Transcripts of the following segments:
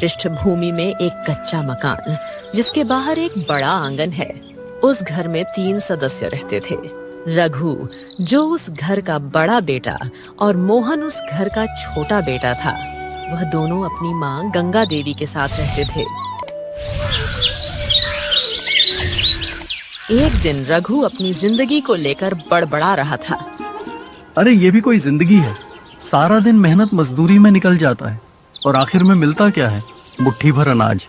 पृष्ठभूमि में एक कच्चा मकान, जिसके बाहर एक बड़ा आंगन है। उस घर में 3 सदस्य रहते थे। रघु, जो उस घर का बड़ा बेटा, और मोहन उस घर का छोटा बेटा था। वह दोनों अपनी माँ गंगा देवी के साथ रहते थे। एक दिन रघु अपनी जिंदगी को लेकर बड़बड़ा रहा था। अरे ये भी कोई जिंदगी है? सारा दिन मेहनत मजदूरी में निकल जाता है और आखिर में मिलता क्या है? मुट्ठी भर अनाज।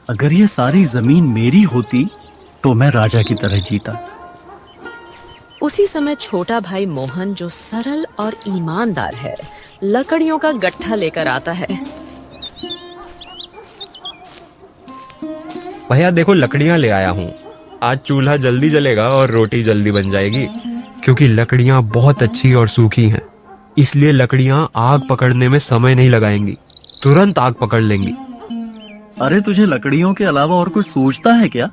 अगर ये सारी जमीन मेरी होती तो मैं राजा की तरह जीता। उसी समय छोटा भाई मोहन, जो सरल और ईमानदार है, लकड़ियों का गट्ठा लेकर आता है। भैया देखो, लकड़ियां ले आया हूँ। आज चूल्हा जल्दी जलेगा और रोटी जल्दी बन जाएगी, क्योंकि लकड़ियां बहुत अच्छी और सूखी हैं। इसलिए लकड़ियां आग पकड़ने में समय नहीं लगाएंगी, तुरंत आग पकड़ लेंगी। अरे तुझे लकड़ियों के अलावा और कुछ सोचता है क्या?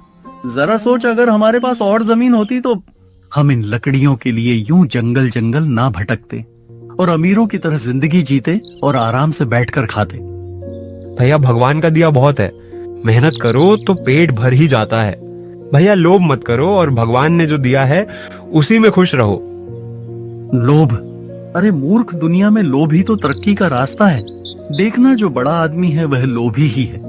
जरा सोच, अगर हमारे पास और जमीन होती तो हम इन लकड़ियों के लिए यूं जंगल जंगल ना भटकते और अमीरों की तरह जिंदगी जीते और आराम से बैठकर खाते। भैया भगवान का दिया बहुत है, मेहनत करो तो पेट भर ही जाता है। भैया लोभ मत करो और भगवान ने जो दिया है उसी में खुश रहो। लोभ? अरे मूर्ख, दुनिया में लोभ ही तो तरक्की का रास्ता है। देखना, जो बड़ा आदमी है वह लोभी ही है,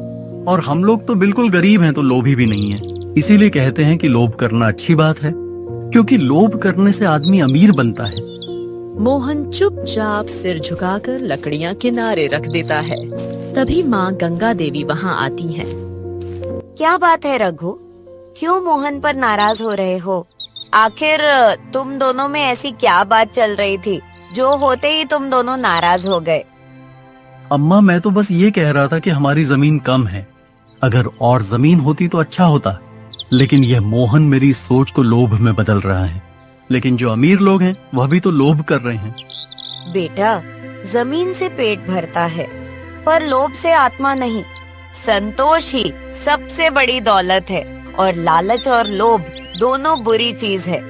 और हम लोग तो बिल्कुल गरीब हैं तो लोभी भी नहीं है। इसीलिए कहते हैं कि लोभ करना अच्छी बात है, क्योंकि लोभ करने से आदमी अमीर बनता है। मोहन चुपचाप सिर झुकाकर लकड़ियां किनारे रख देता है। तभी माँ गंगा देवी वहाँ आती हैं। क्या बात है रघु, क्यों मोहन पर नाराज हो रहे हो? आखिर तुम दोनों में ऐसी क्या बात चल रही थी जो होते ही तुम दोनों नाराज हो गए? अम्मा, मैं तो बस ये कह रहा था कि हमारी जमीन कम है। अगर और जमीन होती तो अच्छा होता, लेकिन यह मोहन मेरी सोच को लोभ में बदल रहा है। लेकिन जो अमीर लोग हैं वह भी तो लोभ कर रहे हैं। बेटा, जमीन से पेट भरता है, पर लोभ से आत्मा नहीं। संतोष ही सबसे बड़ी दौलत है, और लालच और लोभ दोनों बुरी चीज है।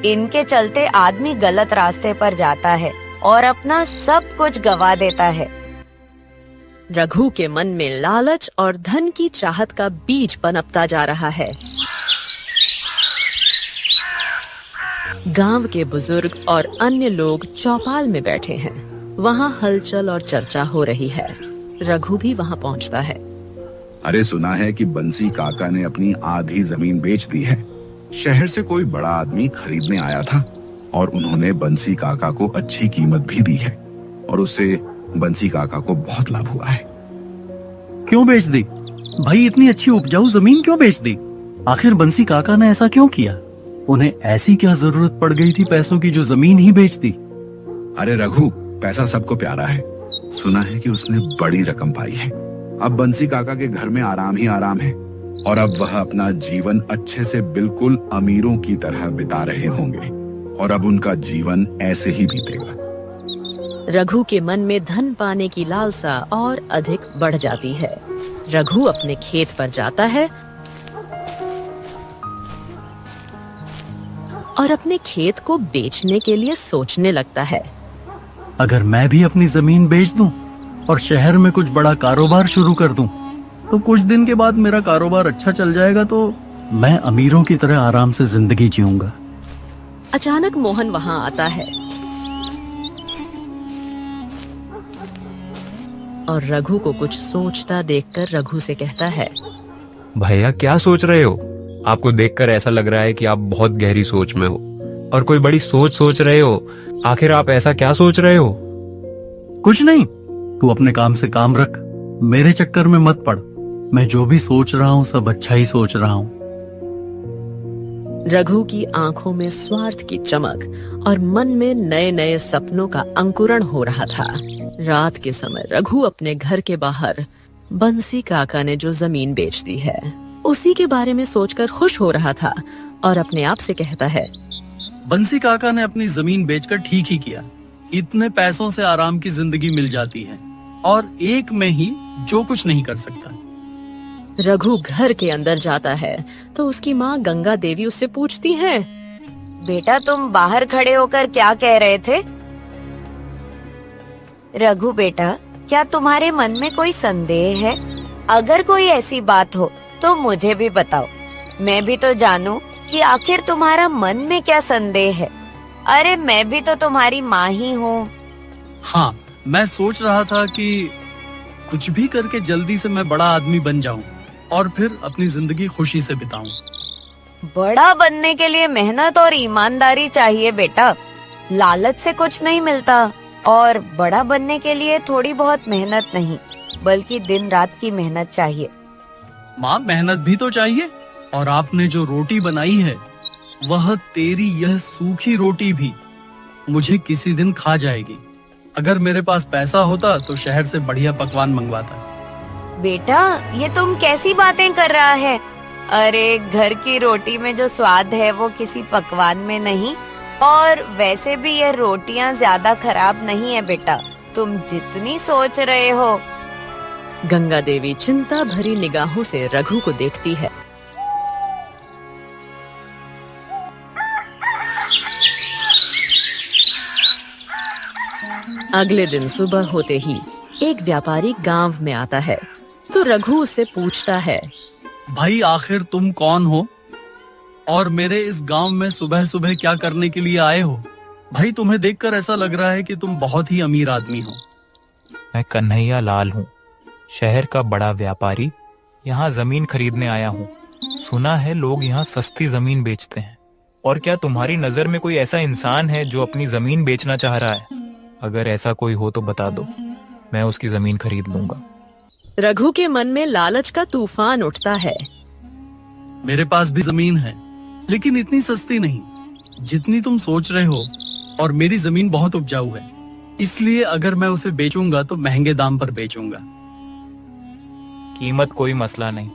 इनके चलते आदमी गलत रास्ते पर जाता है और अपना सब कुछ गवा देता है। रघु के मन में लालच और धन की चाहत का बीज पनपता जा रहा है। गांव के बुजुर्ग और अन्य लोग चौपाल में बैठे हैं। वहाँ हलचल और चर्चा हो रही है। रघु भी वहाँ पहुँचता है। अरे सुना है कि बंसी काका ने अपनी आधी जमीन बेच दी है। शहर से कोई बड़ा आदमी खरीदने आया था और उन्होंने बंसी काका को अच्छी कीमत भी दी है, और उससे बंसी काका को बहुत लाभ हुआ है। क्यों बेच दी भाई? इतनी अच्छी उपजाऊ जमीन क्यों बेच दी? आखिर बंसी काका ने ऐसा क्यों किया? उन्हें ऐसी क्या जरूरत पड़ गई थी पैसों की जो जमीन ही बेच दी? अरे रघु, पैसा सबको प्यारा है। सुना है कि उसने बड़ी रकम पाई है। अब बंसी काका के घर में आराम ही आराम है, और अब वह अपना जीवन अच्छे से बिल्कुल अमीरों की तरह बिता रहे होंगे, और अब उनका जीवन ऐसे ही बीतेगा। रघु के मन में धन पाने की लालसा और अधिक बढ़ जाती है। रघु अपने खेत पर जाता है और अपने खेत को बेचने के लिए सोचने लगता है। अगर मैं भी अपनी जमीन बेच दूं और शहर में कुछ बड़ा कारोबार शुरू कर दूं, तो कुछ दिन के बाद मेरा कारोबार अच्छा चल जाएगा, तो मैं अमीरों की तरह आराम से जिंदगी जीऊंगा। अचानक मोहन वहाँ आता है और रघु को कुछ सोचता देखकर रघु से कहता है, भैया क्या सोच रहे हो? आपको देखकर ऐसा लग रहा है कि आप बहुत गहरी सोच में हो और कोई बड़ी सोच रहे हो। आखिर आप ऐसा क्या सोच रहे हो? कुछ नहीं, तू अपने काम से काम रख, मेरे चक्कर में मत पड़। मैं जो भी सोच रहा हूँ सब अच्छा ही सोच रहा हूँ। रघु की आंखों में स्वार्थ की चमक और मन में नए नए सपनों का अंकुरण हो रहा था। रात के समय रघु अपने घर के बाहर बंसी काका ने जो जमीन बेच दी है उसी के बारे में सोचकर खुश हो रहा था और अपने आप से कहता है, बंसी काका ने अपनी जमीन बेचकर ठीक ही किया। इतने पैसों से आराम की जिंदगी मिल जाती है और एक में ही जो कुछ नहीं कर सकता। रघु घर के अंदर जाता है तो उसकी माँ गंगा देवी उससे पूछती है, बेटा तुम बाहर खड़े होकर क्या कह रहे थे? रघु बेटा, क्या तुम्हारे मन में कोई संदेह है? अगर कोई ऐसी बात हो तो मुझे भी बताओ, मैं भी तो जानूं कि आखिर तुम्हारा मन में क्या संदेह है। अरे मैं भी तो तुम्हारी माँ ही हूँ। हाँ, मैं सोच रहा था कि कुछ भी करके जल्दी से मैं बड़ा आदमी बन जाऊं और फिर अपनी जिंदगी खुशी से बिताऊं। बड़ा बनने के लिए मेहनत और ईमानदारी चाहिए बेटा, लालच से कुछ नहीं मिलता। और बड़ा बनने के लिए थोड़ी बहुत मेहनत नहीं, बल्कि दिन रात की मेहनत चाहिए। माँ, मेहनत भी तो चाहिए। और आपने जो रोटी बनाई है, वह तेरी यह सूखी रोटी भी मुझे किसी दिन खा जाएगी। अगर मेरे पास पैसा होता तो शहर से बढ़िया पकवान मंगवाता। बेटा, ये तुम कैसी बातें कर रहा है? अरे घर की रोटी में जो स्वाद है वो किसी पकवान में नहीं। और वैसे भी ये रोटियां ज्यादा खराब नहीं है बेटा, तुम जितनी सोच रहे हो। गंगा देवी चिंता भरी निगाहों से रघु को देखती है। अगले दिन सुबह होते ही एक व्यापारी गांव में आता है तो रघु उससे पूछता है, भाई, आखिर तुम कौन हो और मेरे इस गांव में सुबह सुबह क्या करने के लिए आए हो? भाई, तुम्हें देखकर ऐसा लग रहा है कि तुम बहुत ही अमीर आदमी हो। मैं कन्हैया लाल हूँ, शहर का बड़ा व्यापारी। यहाँ जमीन खरीदने आया हूँ। सुना है लोग यहाँ सस्ती जमीन बेचते हैं। और क्या तुम्हारी नजर में कोई ऐसा इंसान है जो अपनी जमीन बेचना चाह रहा है? अगर ऐसा कोई हो तो बता दो, मैं उसकी जमीन खरीद लूंगा। रघु के मन में लालच का तूफान उठता है। मेरे पास भी जमीन है, लेकिन इतनी सस्ती नहीं जितनी तुम सोच रहे हो। और मेरी जमीन बहुत उपजाऊ है, इसलिए अगर मैं उसे बेचूंगा तो महंगे दाम पर बेचूंगा। कीमत कोई मसला नहीं,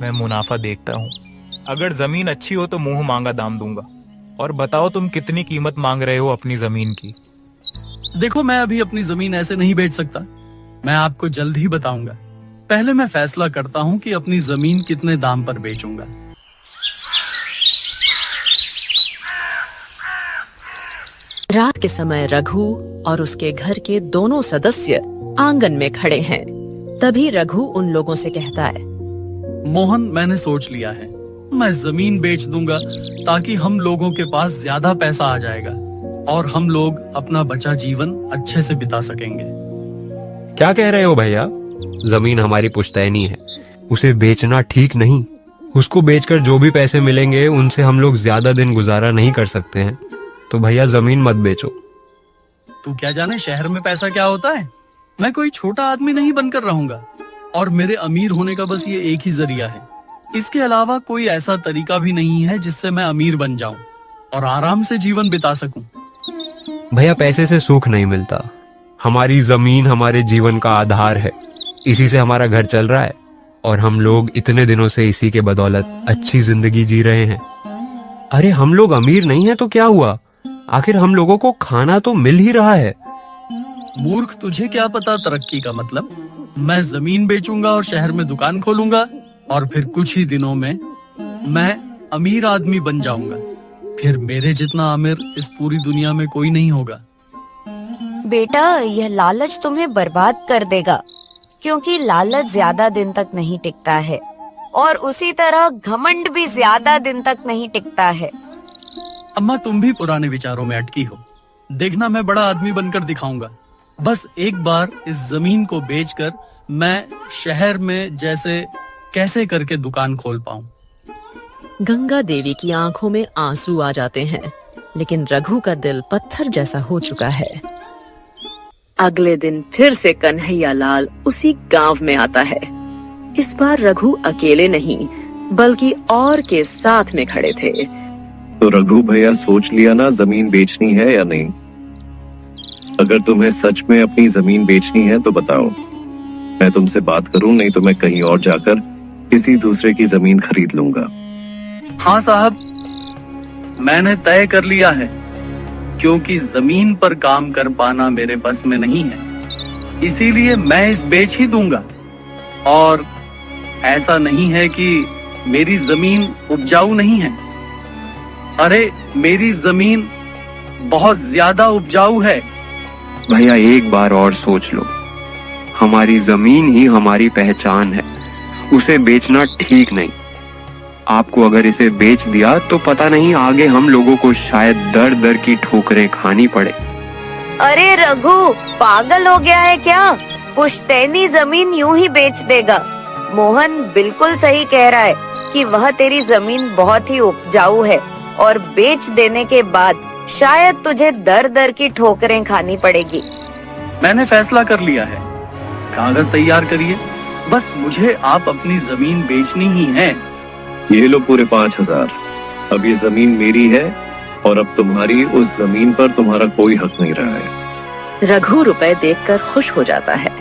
मैं मुनाफा देखता हूँ। अगर जमीन अच्छी हो तो मुंह मांगा दाम दूंगा। और बताओ तुम कितनी कीमत मांग रहे हो अपनी जमीन की? देखो, मैं अभी अपनी जमीन ऐसे नहीं बेच सकता, मैं आपको जल्द ही बताऊंगा। पहले मैं फैसला करता हूँ कि अपनी जमीन कितने दाम पर बेचूंगा। रात के समय रघु और उसके घर के दोनों सदस्य आंगन में खड़े हैं। तभी रघु उन लोगों से कहता है, मोहन, मैंने सोच लिया है, मैं जमीन बेच दूंगा ताकि हम लोगों के पास ज्यादा पैसा आ जाएगा और हम लोग अपना बचा जीवन अच्छे से बिता सकेंगे। क्या कह रहे हो भैया? जमीन हमारी पुश्तैनी है, उसे बेचना ठीक नहीं। उसको बेचकर जो भी पैसे मिलेंगे उनसे हम लोग ज्यादा दिन गुजारा नहीं कर सकते हैं। तो भैया जमीन मत बेचो। तू क्या जाने शहर में पैसा क्या होता है? मैं कोई छोटा आदमी नहीं बनकर रहूंगा और मेरे अमीर होने का बस ये एक ही जरिया है। इसके अलावा कोई ऐसा तरीका भी नहीं है जिससे मैं अमीर बन जाऊं और आराम से जीवन बिता सकूं। भैया, पैसे से सुख नहीं मिलता। हमारी जमीन हमारे जीवन का आधार है, इसी से हमारा घर चल रहा है और हम लोग इतने दिनों से इसी के बदौलत अच्छी जिंदगी जी रहे हैं। अरे हम लोग अमीर नहीं है तो क्या हुआ? आखिर हम लोगों को खाना तो मिल ही रहा है। मूर्ख, तुझे क्या पता तरक्की का मतलब? मैं जमीन बेचूंगा और शहर में दुकान खोलूंगा और फिर कुछ ही दिनों में मैं अमीर आदमी बन जाऊंगा। फिर मेरे जितना अमीर इस पूरी दुनिया में कोई नहीं होगा। बेटा, यह लालच तुम्हें बर्बाद कर देगा, क्योंकि लालच ज्यादा दिन तक नहीं टिकता है और उसी तरह घमंड भी ज्यादा दिन तक नहीं टिकता है। अम्मा, तुम भी पुराने विचारों में अटकी हो। देखना, मैं बड़ा आदमी बनकर दिखाऊंगा। बस एक बार इस जमीन को बेचकर मैं शहर में जैसे कैसे करके दुकान खोल पाऊं। गंगा देवी की आंखों में आंसू आ जाते हैं, लेकिन रघु का दिल पत्थर जैसा हो चुका है। अगले दिन फिर से कन्हैया लाल उसी गांव में आता है। इस बार रघु अकेले नहीं बल्कि और के साथ में खड़े थे। तो रघु भैया, सोच लिया ना जमीन बेचनी है या नहीं? अगर तुम्हें सच में अपनी जमीन बेचनी है तो बताओ, मैं तुमसे बात करूं, नहीं तो मैं कहीं और जाकर किसी दूसरे की जमीन खरीद लूंगा। हाँ साहब, मैंने तय कर लिया है, क्योंकि जमीन पर काम कर पाना मेरे बस में नहीं है, इसीलिए मैं इस बेच ही दूंगा। और ऐसा नहीं है कि मेरी जमीन उपजाऊ नहीं है। अरे, मेरी जमीन बहुत ज्यादा उपजाऊ है। भैया, एक बार और सोच लो, हमारी जमीन ही हमारी पहचान है। उसे बेचना ठीक नहीं। आपको अगर इसे बेच दिया तो पता नहीं आगे हम लोगों को शायद दर दर की ठोकरें खानी पड़े। अरे रघु, पागल हो गया है क्या? पुश्तैनी जमीन यूं ही बेच देगा। मोहन बिल्कुल सही कह रहा है कि वह तेरी जमीन बहुत ही उपजाऊ है और बेच देने के बाद शायद तुझे दर दर की ठोकरें खानी पड़ेगी। मैंने फैसला कर लिया है, कागज तैयार करिए, बस मुझे आप अपनी जमीन बेचनी ही है। ये लो पूरे 5,000। अब ये जमीन मेरी है और अब तुम्हारी उस जमीन पर तुम्हारा कोई हक नहीं रहा है। रघु रुपए देखकर खुश हो जाता है,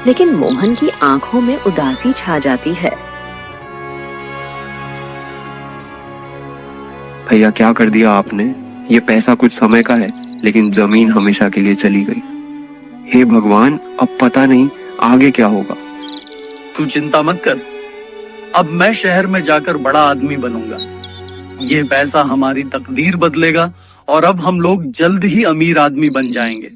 लेकिन मोहन की आंखों में उदासी छा जाती है। भैया क्या कर दिया आपने? ये पैसा कुछ समय का है, लेकिन जमीन हमेशा के लिए चली गई। हे भगवान, अब पता नहीं आगे क्या होगा। तू चिंता मत कर, अब मैं शहर में जाकर बड़ा आदमी बनूंगा। ये पैसा हमारी तकदीर बदलेगा और अब हम लोग जल्द ही अमीर आदमी बन जाएंगे।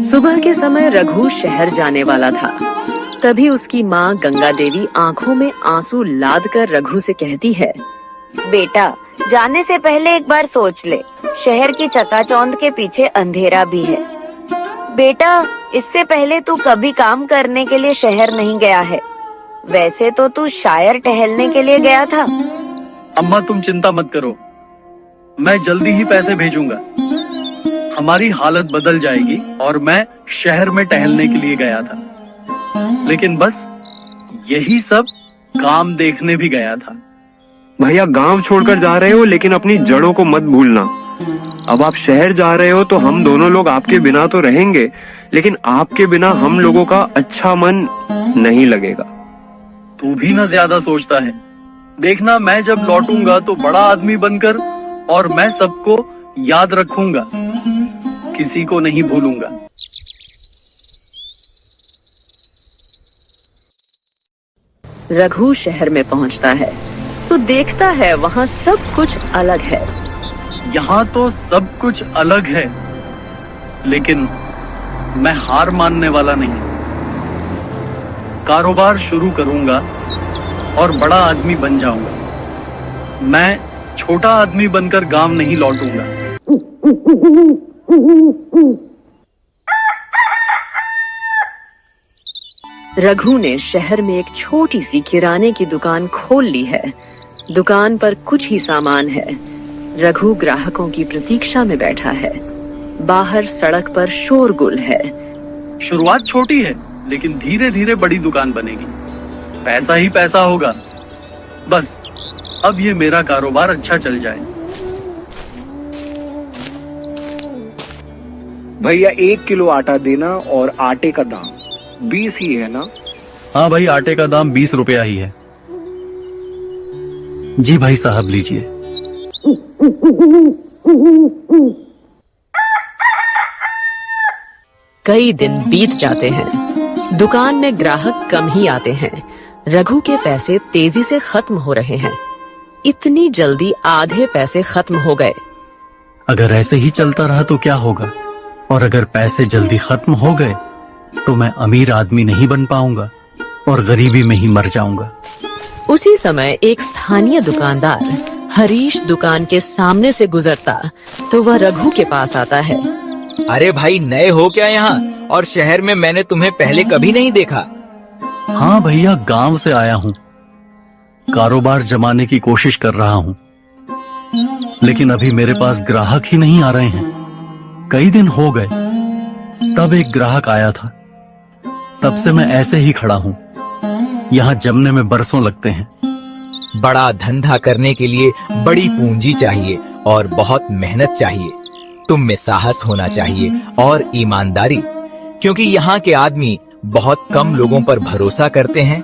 सुबह के समय रघु शहर जाने वाला था। तभी उसकी माँ गंगा देवी आंखों में आंसू लाद कर रघु से कहती है, बेटा, जाने से पहले एक बार सोच ले, शहर की चकाचौंध के पीछे अंधेरा भी है। बेटा, इससे पहले तू कभी काम करने के लिए शहर नहीं गया है। वैसे तो तू शायर टहलने के लिए गया था। अम्मा तुम चिंता मत करो, मैं जल्दी ही पैसे भेजूंगा। हमारी हालत बदल जाएगी और मैं शहर में टहलने के लिए गया था, लेकिन बस यही सब काम देखने भी गया था। भैया गांव छोड़कर जा रहे हो, लेकिन अपनी जड़ों को मत भूलना। अब आप शहर जा रहे हो तो हम दोनों लोग आपके बिना तो रहेंगे, लेकिन आपके बिना हम लोगों का अच्छा मन नहीं लगेगा। तू भी ना ज्यादा सोचता है। देखना, मैं जब लौटूंगा तो बड़ा आदमी बनकर, और मैं सबको याद रखूंगा, किसी को नहीं भूलूंगा। रघु शहर में पहुंचता है तो देखता है वहाँ सब कुछ अलग है। यहाँ तो सब कुछ अलग है, लेकिन मैं हार मानने वाला नहीं। कारोबार शुरू करूंगा और बड़ा आदमी बन जाऊंगा। मैं छोटा आदमी बनकर गांव नहीं लौटूंगा। रघु ने शहर में एक छोटी सी किराने की दुकान खोल ली है। दुकान पर कुछ ही सामान है। रघु ग्राहकों की प्रतीक्षा में बैठा है। बाहर सड़क पर शोरगुल है। शुरुआत छोटी है, लेकिन धीरे धीरे बड़ी दुकान बनेगी। पैसा ही पैसा होगा। बस अब ये मेरा कारोबार अच्छा चल जाए। भैया 1 किलो आटा देना और आटे का दाम 20 ही है ना? हाँ भाई, आटे का दाम 20 रुपया ही है। जी भाई साहब, लीजिए। कई दिन बीत जाते हैं। दुकान में ग्राहक कम ही आते हैं। रघु के पैसे तेजी से खत्म हो रहे हैं। इतनी जल्दी आधे पैसे खत्म हो गए। अगर ऐसे ही चलता रहा तो क्या होगा? और अगर पैसे जल्दी खत्म हो गए तो मैं अमीर आदमी नहीं बन पाऊंगा और गरीबी में ही मर जाऊंगा। उसी समय एक स्थानीय दुकानदार हरीश दुकान के सामने से गुजरता तो वह रघु के पास आता है। अरे भाई, नए हो क्या यहाँ? और शहर में मैंने तुम्हें पहले कभी नहीं देखा। हाँ भैया, गांव से आया हूँ। कारोबार जमाने की कोशिश कर रहा हूँ, लेकिन अभी मेरे पास ग्राहक ही नहीं आ रहे हैं। कई दिन हो गए, तब एक ग्राहक आया था। तब से मैं ऐसे ही खड़ा हूँ। यहाँ जमने में बरसों लगते हैं। बड़ा धंधा करने के लिए बड़ी पूंजी चाहिए और बहुत मेहनत चाहिए। तुम में साहस होना चाहिए और ईमानदारी, क्योंकि यहाँ के आदमी बहुत कम लोगों पर भरोसा करते हैं।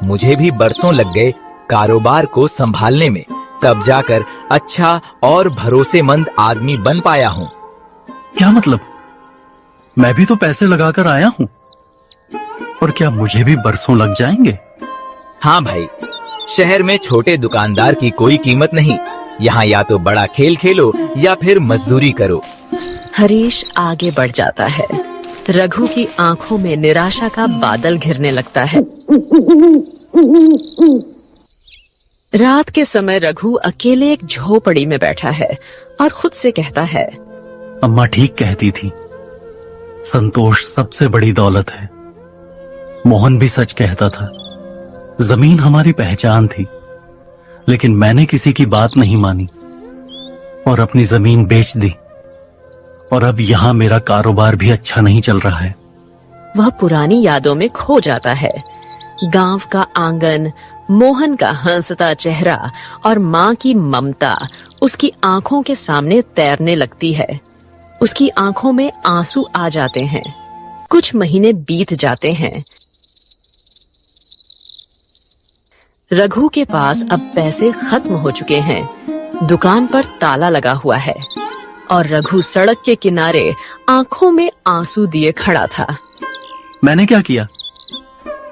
मुझे भी बरसों लग गए कारोबार को संभालने में, तब जाकर अच्छा और भरोसेमंद आदमी बन पाया हूँ। क्या मतलब? मैं भी तो पैसे लगाकर आया हूँ, और क्या मुझे भी बरसों लग जाएंगे? हाँ भाई, शहर में छोटे दुकानदार की कोई कीमत नहीं। यहाँ या तो बड़ा खेल खेलो या फिर मजदूरी करो। हरीश आगे बढ़ जाता है। रघु की आंखों में निराशा का बादल घिरने लगता है। रात के समय रघु अकेले एक झोपड़ी में बैठा है और खुद से कहता है, अम्मा ठीक कहती थी, संतोष सबसे बड़ी दौलत है। मोहन भी सच कहता था, जमीन हमारी पहचान थी, लेकिन मैंने किसी की बात नहीं मानी और अपनी जमीन बेच दी, और अब यहां मेरा कारोबार भी अच्छा नहीं चल रहा है। वह पुरानी यादों में खो जाता है। गांव का आंगन, मोहन का हंसता चेहरा और माँ की ममता उसकी आंखों के सामने तैरने लगती है। उसकी आंखों में आंसू आ जाते हैं। कुछ महीने बीत जाते हैं। रघु के पास अब पैसे खत्म हो चुके हैं। दुकान पर ताला लगा हुआ है और रघु सड़क के किनारे आंखों में आंसू दिए खड़ा था। मैंने क्या किया?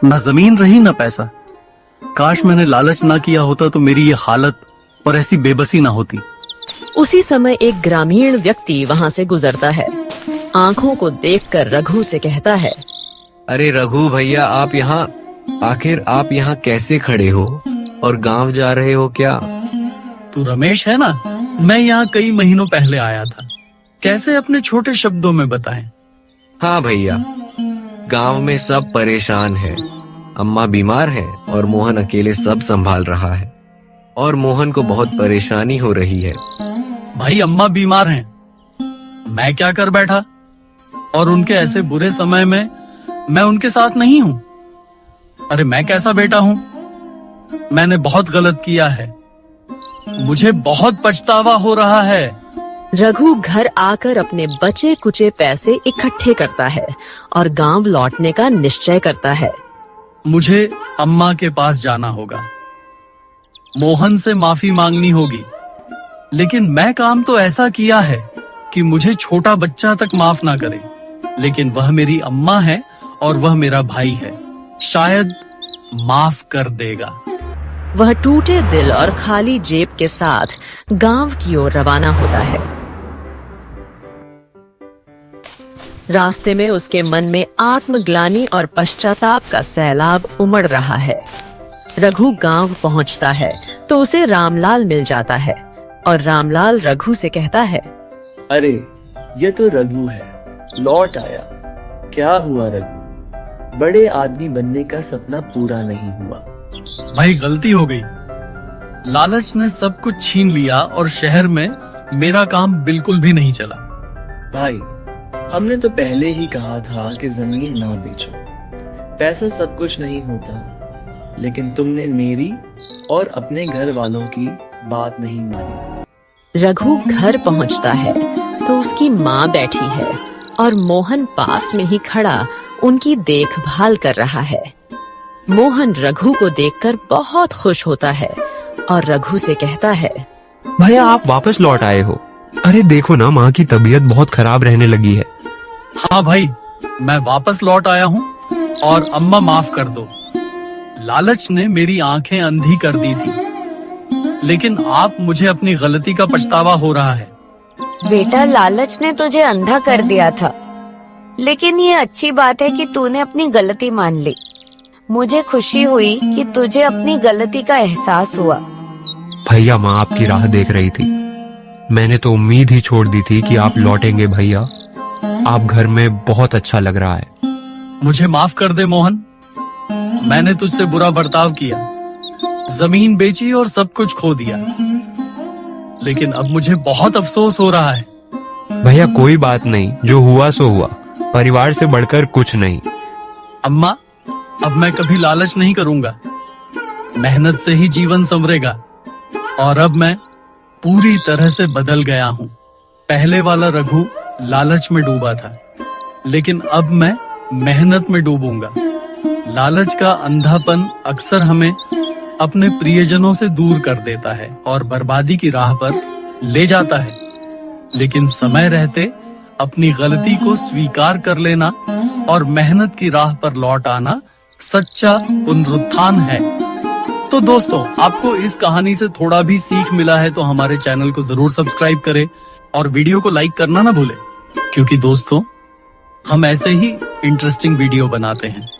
न जमीन रही न पैसा। काश मैंने लालच ना किया होता तो मेरी ये हालत और ऐसी बेबसी ना होती। उसी समय एक ग्रामीण व्यक्ति वहां से गुजरता है। आंखों को देखकर रघु से कहता है, अरे रघु भैया, आखिर आप यहाँ कैसे खड़े हो और गांव जा रहे हो क्या? तू रमेश है ना? मैं यहाँ कई महीनों पहले आया था। कैसे अपने छोटे शब्दों में बताएं? हाँ भैया, गांव में सब परेशान है। अम्मा बीमार है और मोहन अकेले सब संभाल रहा है और मोहन को बहुत परेशानी हो रही है। भाई अम्मा बीमार हैं, मैं क्या कर बैठा? और उनके ऐसे बुरे समय में मैं उनके साथ नहीं हूँ। अरे मैं कैसा बेटा हूँ? मैंने बहुत गलत किया है। मुझे बहुत पछतावा हो रहा है। रघु घर आकर अपने बचे कुचे पैसे इकट्ठे करता है और गांव लौटने का निश्चय करता है। मुझे अम्मा के पास जाना होगा, मोहन से माफी मांगनी होगी। लेकिन मैं काम तो ऐसा किया है कि मुझे छोटा बच्चा तक माफ ना करे, लेकिन वह मेरी अम्मा है और वह मेरा भाई है, शायद माफ कर देगा। वह टूटे दिल और खाली जेब के साथ गांव की ओर रवाना होता है। रास्ते में उसके मन में आत्मग्लानि और पश्चाताप का सैलाब उमड़ रहा है। रघु गांव पहुंचता है तो उसे रामलाल मिल जाता है और रामलाल रघु से कहता है, अरे ये तो रघु है, लौट आया। क्या हुआ रघु? बड़े आदमी बनने का सपना पूरा नहीं हुआ? भाई गलती हो गई। लालच ने सब कुछ छीन लिया और शहर में मेरा काम बिल्कुल भी नहीं चला। भाई हमने तो पहले ही कहा था कि जमीन ना बेचो। पैसा सब कुछ नहीं होता, लेकिन तुमने मेरी और अपने घर वालों की बात नहीं मानी। रघु घर पहुंचता है तो उसकी माँ बैठी है और मोहन पास में ही खड़ा उनकी देखभाल कर रहा है। मोहन रघु को देखकर बहुत खुश होता है और रघु से कहता है, भैया आप वापस लौट आए हो। अरे देखो ना, माँ की तबीयत बहुत खराब रहने लगी है। हाँ भाई, मैं वापस लौट आया हूँ और अम्मा माफ कर दो। लालच ने मेरी आंखें अंधी कर दी थी, लेकिन आप मुझे अपनी गलती का पछतावा हो रहा है। बेटा, लालच ने तुझे अंधा कर दिया था, लेकिन ये अच्छी बात है कि तूने अपनी गलती मान ली। मुझे खुशी हुई कि तुझे अपनी गलती का एहसास हुआ। भैया माँ आपकी राह देख रही थी। मैंने तो उम्मीद ही छोड़ दी थी कि आप लौटेंगे। भैया आप घर में बहुत अच्छा लग रहा है। मुझे माफ कर दे मोहन, मैंने तुझसे बुरा बर्ताव किया, जमीन बेची और सब कुछ खो दिया, लेकिन अब मुझे बहुत अफसोस हो रहा है। भैया कोई बात नहीं, जो हुआ सो हुआ। परिवार से बढ़कर कुछ नहीं। अम्मा, अब मैं कभी लालच नहीं करूंगा। मेहनत से ही जीवन संवरेगा और अब मैं पूरी तरह से बदल गया हूँ। पहले वाला रघु लालच में डूबा था, लेकिन अब मैं मेहनत में डूबूंगा। लालच का अंधापन अक्सर हमें अपने प्रियजनों से दूर कर देता है और बर्बादी की राह पर ले जाता है, लेकिन समय रहते अपनी गलती को स्वीकार कर लेना और मेहनत की राह पर लौट आना सच्चा पुनरुत्थान है। तो दोस्तों, आपको इस कहानी से थोड़ा भी सीख मिला है तो हमारे चैनल को जरूर सब्सक्राइब करें और वीडियो को लाइक करना ना भूलें। क्योंकि दोस्तों हम ऐसे ही इंटरेस्टिंग वीडियो बनाते हैं।